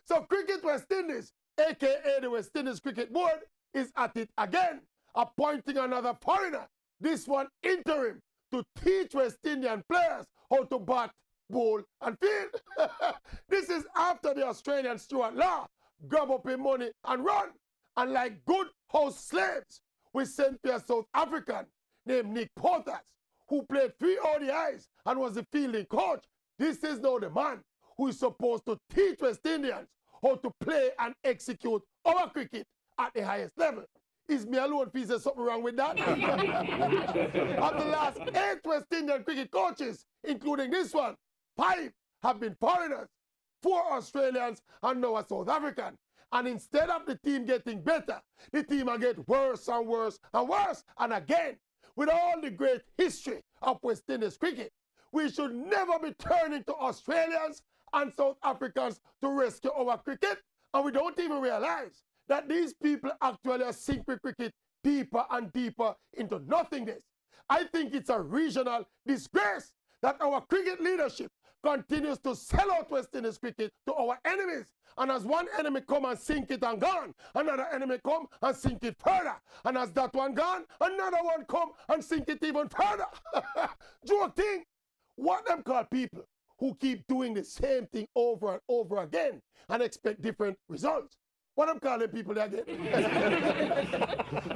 So Cricket West Indies, aka the West Indies Cricket Board, is at it again, appointing another foreigner, this one interim, to teach West Indian players how to bat, bowl, and field. This is after the Australian Stuart Law grab up his money and run. And like good house slaves, we sent for a South African named Nick Portas, who played 3 ODIs and was the fielding coach. This is now the man who is supposed to teach West Indians how to play and execute our cricket at the highest level. Is me alone if there's something wrong with that? Of the last 8 West Indian cricket coaches, including this one, 5 have been foreigners, 4 Australians, and now a South African. And instead of the team getting better, the team will get worse and worse and worse. And again, with all the great history of West Indies cricket, we should never be turning to Australians and South Africans to rescue our cricket. And we don't even realize that these people actually are sinking cricket deeper and deeper into nothingness. I think it's a regional disgrace that our cricket leadership continues to sell out West Indies cricket to our enemies. And as one enemy come and sink it and gone, another enemy come and sink it further. And as that one gone, another one come and sink it even further. Joke thing, what them call people who keep doing the same thing over and over again and expect different results. What I'm calling people again?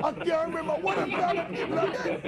I can't remember what I'm calling people again.